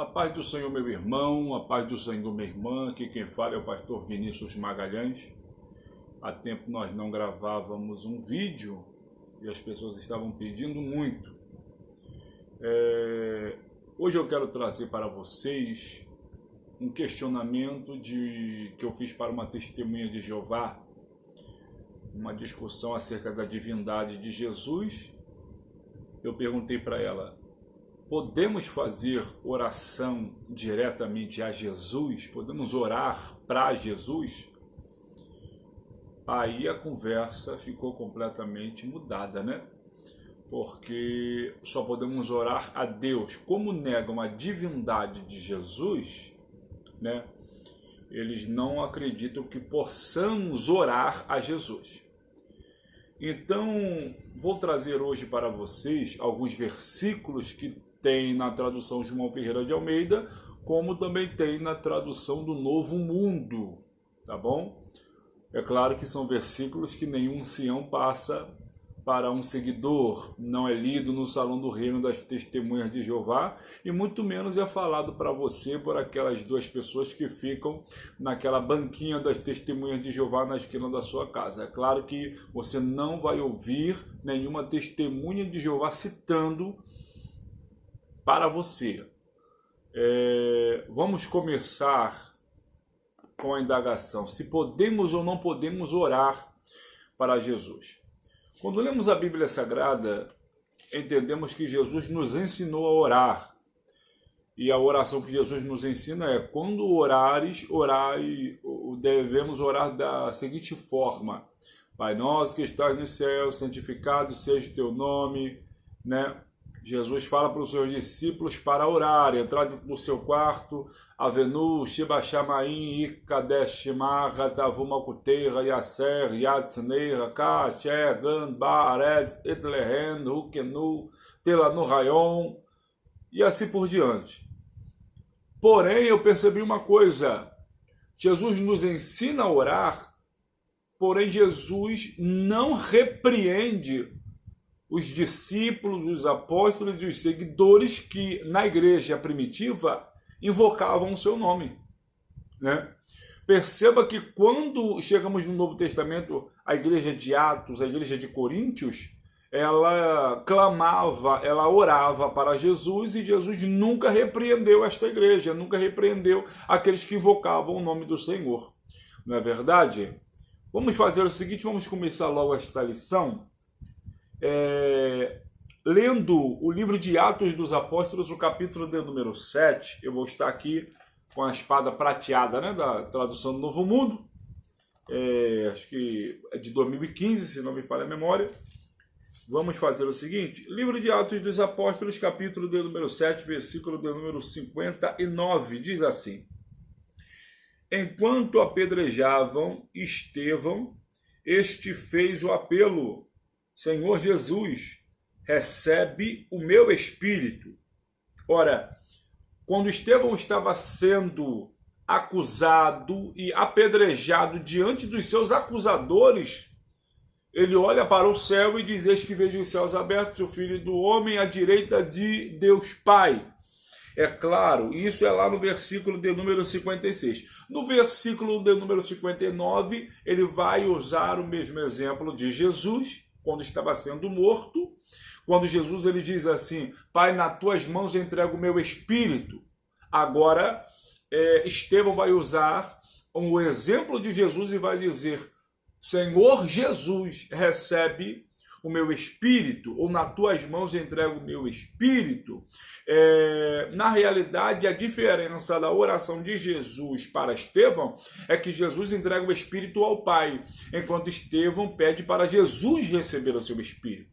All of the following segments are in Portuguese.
A paz do Senhor, meu irmão, a paz do Senhor, minha irmã. Aqui quem fala é o pastor Vinícius Magalhães. Há tempo nós não gravávamos um vídeo e as pessoas estavam pedindo muito. Hoje eu quero trazer para vocês um questionamento que eu fiz para uma testemunha de Jeová, uma discussão acerca da divindade de Jesus. Eu perguntei para ela: podemos fazer oração diretamente a Jesus? Podemos orar para Jesus? Aí a conversa ficou completamente mudada, né? Porque só podemos orar a Deus. Como negam a divindade de Jesus, né? Eles não acreditam que possamos orar a Jesus. Então, vou trazer hoje para vocês alguns versículos que tem na tradução João Ferreira de Almeida, como também tem na tradução do Novo Mundo, tá bom? É claro que são versículos que nenhum ancião passa para um seguidor, não é lido no Salão do Reino das Testemunhas de Jeová, e muito menos é falado para você por aquelas duas pessoas que ficam naquela banquinha das Testemunhas de Jeová na esquina da sua casa. É claro que você não vai ouvir nenhuma testemunha de Jeová citando para você. Vamos começar com a indagação: se podemos ou não podemos orar para Jesus. Quando lemos a Bíblia Sagrada, entendemos que Jesus nos ensinou a orar. E a oração que Jesus nos ensina é: quando orares, devemos orar da seguinte forma: Pai nosso que estás no céu, santificado seja o teu nome, né? Jesus fala para os seus discípulos para orar, entrar dentro do seu quarto, Avenu, Shiba Shamaim, Ikadesh Shemar, Tavumakuteira, Yasser, Yatsneira, Kacher, Gan, Baaretz, Etlehen, Ukenu, Telanu Rayon, e assim por diante. Porém, eu percebi uma coisa: Jesus nos ensina a orar, porém Jesus não repreende os discípulos, os apóstolos e os seguidores que na igreja primitiva invocavam o seu nome, né? Perceba que quando chegamos no Novo Testamento, a igreja de Atos, a igreja de Coríntios, ela clamava, ela orava para Jesus, e Jesus nunca repreendeu esta igreja, nunca repreendeu aqueles que invocavam o nome do Senhor. Não é verdade? Vamos fazer o seguinte, vamos começar logo esta lição lendo o livro de Atos dos Apóstolos, o capítulo de número 7. Eu vou estar aqui com a espada prateada, né, da tradução do Novo Mundo. Acho que é de 2015, se não me falha a memória. Vamos fazer o seguinte: livro de Atos dos Apóstolos, capítulo de número 7, versículo de número 59, diz assim: enquanto apedrejavam Estevão, este fez o apelo: Senhor Jesus, recebe o meu espírito. Ora, quando Estevão estava sendo acusado e apedrejado diante dos seus acusadores, ele olha para o céu e diz: eis que vejo os céus abertos, o Filho do Homem à direita de Deus Pai. É claro, isso é lá no versículo de número 56. No versículo de número 59, ele vai usar o mesmo exemplo de Jesus, quando estava sendo morto, quando Jesus ele diz assim: Pai, nas tuas mãos entrego o meu espírito. Agora, Estevão vai usar um exemplo de Jesus e vai dizer: Senhor Jesus, recebe o meu espírito, ou nas tuas mãos entrego o meu espírito. Na realidade, a diferença da oração de Jesus para Estevão é que Jesus entrega o espírito ao Pai, enquanto Estevão pede para Jesus receber o seu espírito.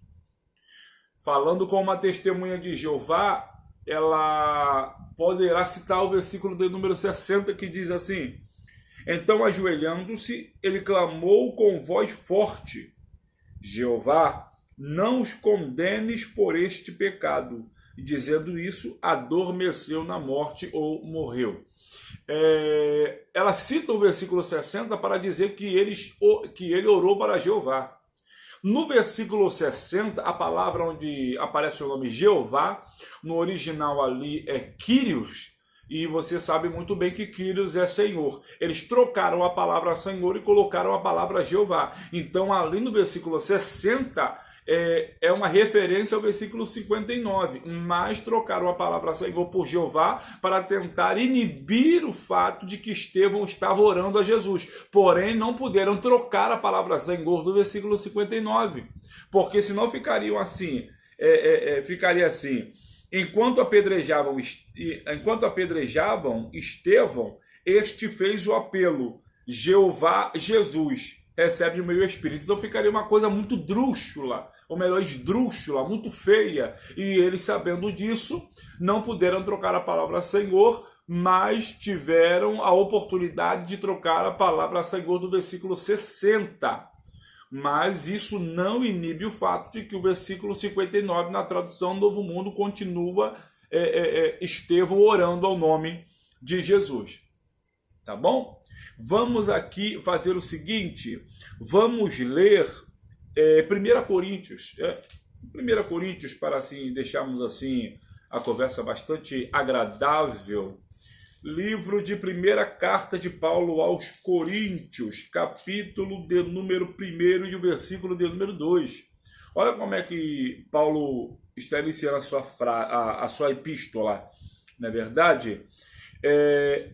Falando com uma testemunha de Jeová, ela poderá citar o versículo de número 60, que diz assim: então, ajoelhando-se, ele clamou com voz forte: Jeová, não os condenes por este pecado. E dizendo isso, adormeceu na morte ou morreu. Ela cita o versículo 60 para dizer que ele orou para Jeová. No versículo 60, a palavra onde aparece o nome Jeová, no original ali é Kyrios, E você sabe muito bem que Kyrios é Senhor. Eles trocaram a palavra Senhor e colocaram a palavra Jeová. Então, ali no versículo 60, é uma referência ao versículo 59, mas trocaram a palavra Senhor por Jeová para tentar inibir o fato de que Estevão estava orando a Jesus. Porém, não puderam trocar a palavra Senhor do versículo 59, porque senão ficaria assim, enquanto apedrejavam Estevão, este fez o apelo, Jeová, Jesus, recebe o meu espírito. Então ficaria uma coisa muito drúxula, ou melhor, esdrúxula, muito feia. E eles, sabendo disso, não puderam trocar a palavra Senhor, mas tiveram a oportunidade de trocar a palavra Senhor do versículo 60. Mas isso não inibe o fato de que o versículo 59, na tradução Novo Mundo, continua Estevão orando ao nome de Jesus. Tá bom? Vamos aqui fazer o seguinte, vamos ler 1 Coríntios. 1 Coríntios, para assim deixarmos assim a conversa bastante agradável. Livro de primeira carta de Paulo aos Coríntios, capítulo de número 1 e o versículo de número 2. Olha como é que Paulo está iniciando a sua epístola. Na verdade,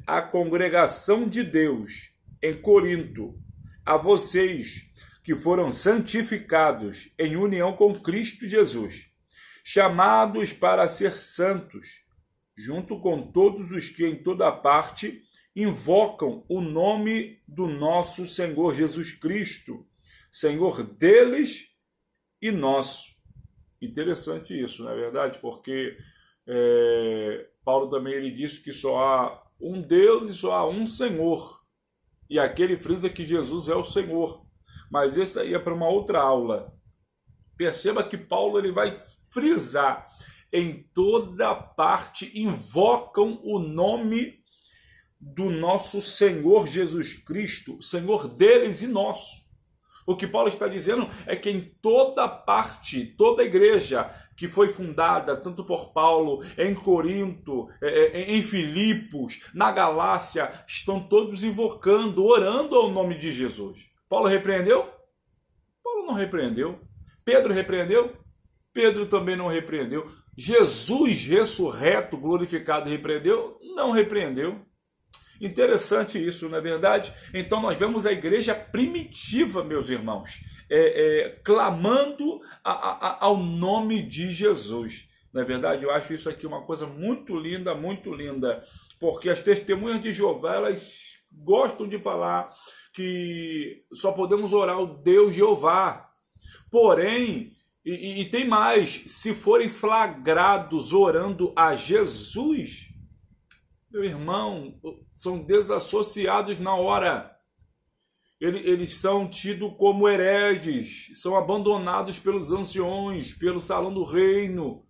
a congregação de Deus em Corinto, a vocês que foram santificados em união com Cristo Jesus, chamados para ser santos, junto com todos os que em toda parte invocam o nome do nosso Senhor Jesus Cristo, Senhor deles e nosso. Interessante isso, não é verdade? Porque Paulo também ele disse que só há um Deus e só há um Senhor. E aqui ele frisa que Jesus é o Senhor. Mas isso aí é para uma outra aula. Perceba que Paulo ele vai frisar: em toda parte invocam o nome do nosso Senhor Jesus Cristo, Senhor deles e nosso. O que Paulo está dizendo é que em toda parte, toda igreja que foi fundada, tanto por Paulo, em Corinto, em Filipos, na Galácia, estão todos invocando, orando ao nome de Jesus. Paulo repreendeu? Paulo não repreendeu. Pedro repreendeu? Pedro também não repreendeu. Jesus ressurreto, glorificado, repreendeu? Não repreendeu. Interessante isso, não é verdade? Então nós vemos a igreja primitiva, meus irmãos, clamando ao nome de Jesus. Não é verdade? Eu acho isso aqui uma coisa muito linda, porque as testemunhas de Jeová, elas gostam de falar que só podemos orar ao Deus Jeová. Porém, e tem mais, se forem flagrados orando a Jesus, meu irmão, são desassociados na hora. Eles são tidos como hereges, são abandonados pelos anciões, pelo salão do reino.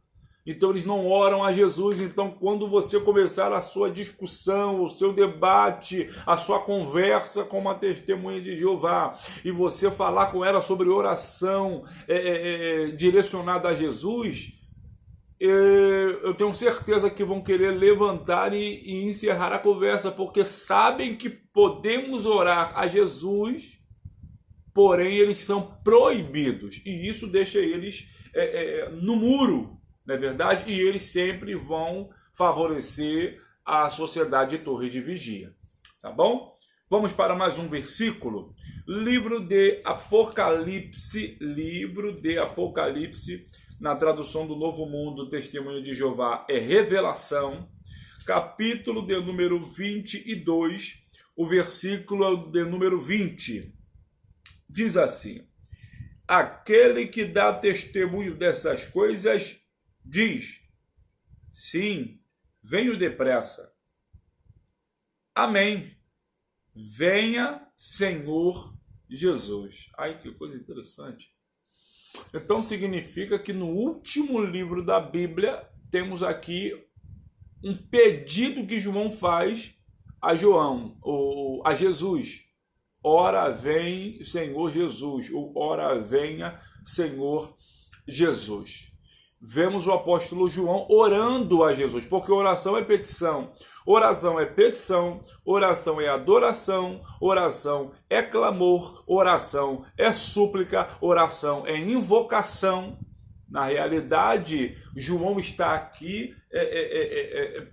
Então eles não oram a Jesus. Então quando você começar a sua discussão, o seu debate, a sua conversa com uma testemunha de Jeová, e você falar com ela sobre oração direcionada a Jesus, eu tenho certeza que vão querer levantar e encerrar a conversa, porque sabem que podemos orar a Jesus, porém eles são proibidos, e isso deixa eles no muro, não é verdade? E eles sempre vão favorecer a sociedade Torre de Vigia, tá bom? Vamos para mais um versículo. Livro de Apocalipse, na tradução do Novo Mundo, Testemunho de Jeová, é Revelação, capítulo de número 22, o versículo de número 20. Diz assim: aquele que dá testemunho dessas coisas diz: sim, venho depressa. Amém. Venha, Senhor Jesus. Ai, que coisa interessante. Então significa que no último livro da Bíblia temos aqui um pedido que João faz a Jesus. Ora vem, Senhor Jesus. Ou ora venha, Senhor Jesus. vemos o apóstolo João orando a Jesus, porque oração é petição, oração é adoração, oração é clamor, oração é súplica, oração é invocação. Na realidade, João está aqui,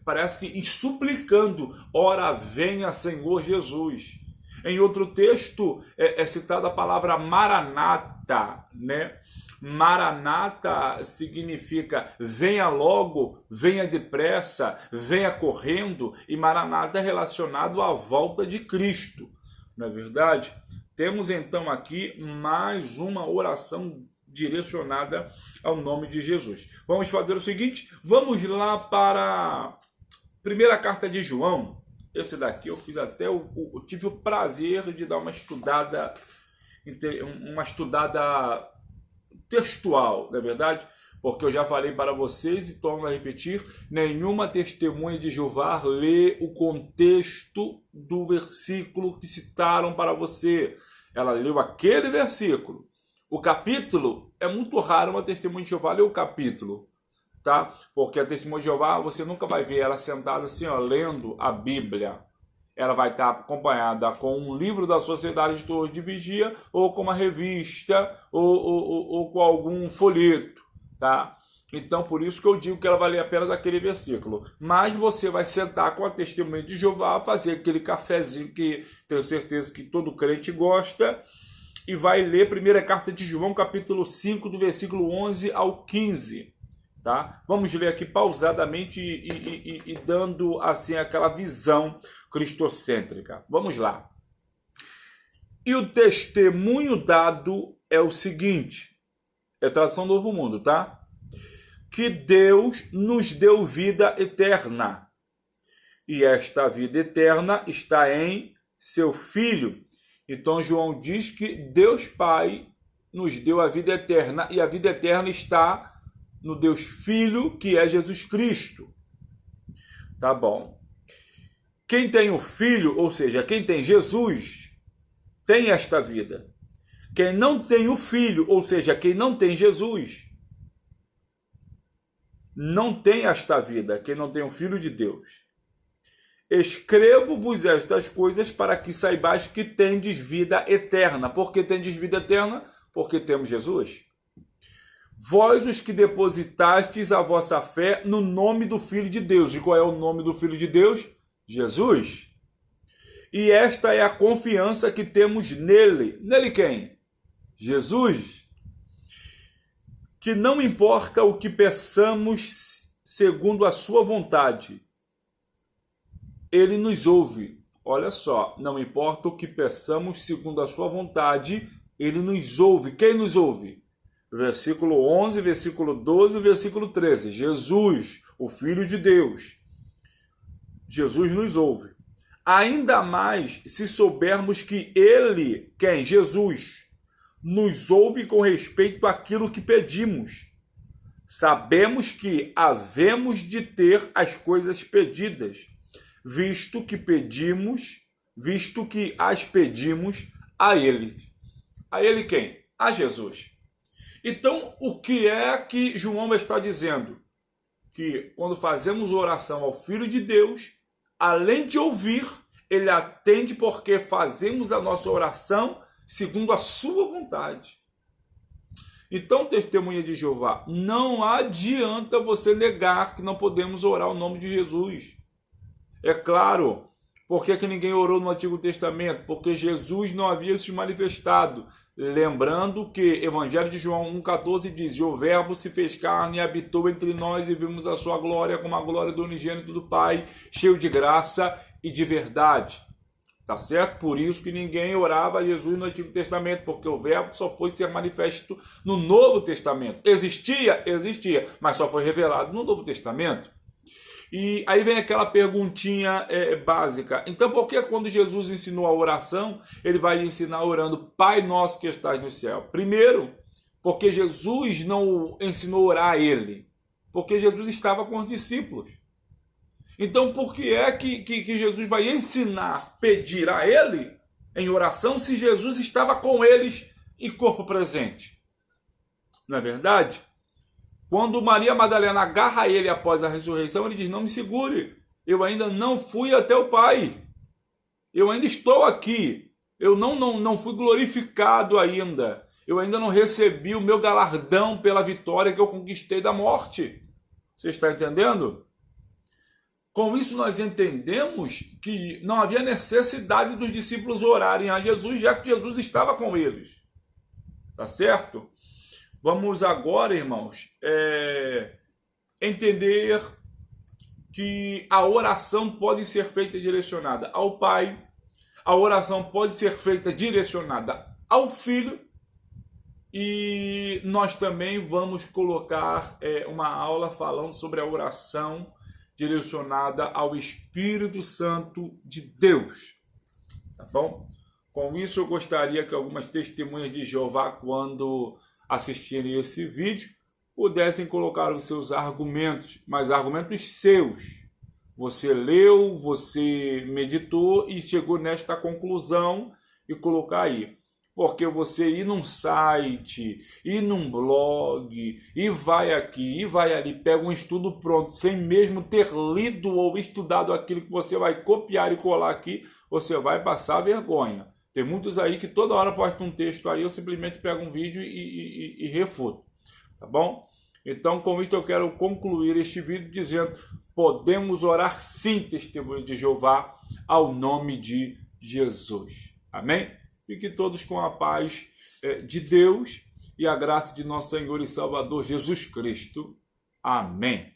parece que suplicando, ora venha Senhor Jesus. Em outro texto é citada a palavra Maranata, né? Maranata significa venha logo, venha depressa, venha correndo, e Maranata é relacionado à volta de Cristo, não é verdade? Temos então aqui mais uma oração direcionada ao nome de Jesus. Vamos fazer o seguinte, vamos lá para a primeira carta de João. Esse daqui eu fiz até, eu tive o prazer de dar uma estudada textual, não é verdade? Porque eu já falei para vocês e torno a repetir, nenhuma testemunha de Jeová lê o contexto do versículo que citaram para você. Ela leu aquele versículo. O capítulo, é muito raro uma testemunha de Jeová ler o capítulo, tá? Porque a testemunha de Jeová, você nunca vai ver ela sentada assim, ó, lendo a Bíblia. Ela vai estar acompanhada com um livro da Sociedade de Vigia, ou com uma revista, ou com algum folheto, tá? Então, por isso que eu digo que ela vai ler apenas aquele versículo. Mas você vai sentar com a testemunha de Jeová, fazer aquele cafezinho que tenho certeza que todo crente gosta, e vai ler a primeira carta de João, capítulo 5, do versículo 11 ao 15. Tá? Vamos ler aqui pausadamente e dando assim aquela visão cristocêntrica. Vamos lá. E o testemunho dado é o seguinte, é a tradução do Novo Mundo, tá? Que Deus nos deu vida eterna, e esta vida eterna está em seu Filho. Então João diz que Deus Pai nos deu a vida eterna, e a vida eterna está no Deus Filho, que é Jesus Cristo. Tá bom. Quem tem o Filho, ou seja, quem tem Jesus, tem esta vida. Quem não tem o Filho, ou seja, quem não tem Jesus, não tem esta vida. Quem não tem o Filho de Deus. Escrevo-vos estas coisas para que saibais que tendes vida eterna. Por que tendes vida eterna? Porque temos Jesus. Vós os que depositastes a vossa fé no nome do Filho de Deus. E qual é o nome do Filho de Deus? Jesus. E esta é a confiança que temos nele. Nele quem? Jesus. Que não importa o que peçamos segundo a sua vontade, ele nos ouve. Olha só, não importa o que peçamos segundo a sua vontade, ele nos ouve. Quem nos ouve? Versículo 11, versículo 12, versículo 13. Jesus, o Filho de Deus. Jesus nos ouve. Ainda mais se soubermos que ele, quem? Jesus, nos ouve com respeito àquilo que pedimos. Sabemos que havemos de ter as coisas pedidas, visto que as pedimos a ele. A ele quem? A Jesus. Então, o que é que João está dizendo? Que quando fazemos oração ao Filho de Deus, além de ouvir, ele atende porque fazemos a nossa oração segundo a sua vontade. Então, testemunha de Jeová, não adianta você negar que não podemos orar o nome de Jesus. É claro, por que ninguém orou no Antigo Testamento? Porque Jesus não havia se manifestado. Lembrando que Evangelho de João 1,14 diz: e o Verbo se fez carne e habitou entre nós e vimos a sua glória como a glória do unigênito do Pai, cheio de graça e de verdade. Tá certo? Por isso que ninguém orava a Jesus no Antigo Testamento, porque o Verbo só foi ser manifesto no Novo Testamento. Existia? Existia, mas só foi revelado no Novo Testamento. E aí vem aquela perguntinha básica. Então, por que quando Jesus ensinou a oração, ele vai ensinar orando Pai Nosso que estás no céu? Primeiro, porque Jesus não ensinou a orar a ele. Porque Jesus estava com os discípulos. Então, por que é que Jesus vai ensinar, pedir a ele em oração, se Jesus estava com eles em corpo presente? Não é verdade? Quando Maria Madalena agarra ele após a ressurreição, ele diz: não me segure, eu ainda não fui até o Pai, eu ainda estou aqui, eu não fui glorificado ainda, eu ainda não recebi o meu galardão pela vitória que eu conquistei da morte. Você está entendendo? Com isso nós entendemos que não havia necessidade dos discípulos orarem a Jesus, já que Jesus estava com eles. Tá certo? Vamos agora, irmãos, entender que a oração pode ser feita direcionada ao Pai, a oração pode ser feita direcionada ao Filho, e nós também vamos colocar uma aula falando sobre a oração direcionada ao Espírito Santo de Deus. Tá bom? Com isso, eu gostaria que algumas testemunhas de Jeová, quando assistirem esse vídeo, pudessem colocar os seus argumentos, mas argumentos seus. Você leu, você meditou e chegou nesta conclusão e colocar aí. Porque você ir num site, ir num blog, e vai aqui, e vai ali, pega um estudo pronto, sem mesmo ter lido ou estudado aquilo que você vai copiar e colar aqui, você vai passar vergonha. Tem muitos aí que toda hora postam um texto aí, eu simplesmente pego um vídeo e refuto. Tá bom? Então, com isso eu quero concluir este vídeo dizendo: podemos orar sim, testemunho de Jeová, ao nome de Jesus. Amém? Fiquem todos com a paz de Deus e a graça de nosso Senhor e Salvador Jesus Cristo. Amém.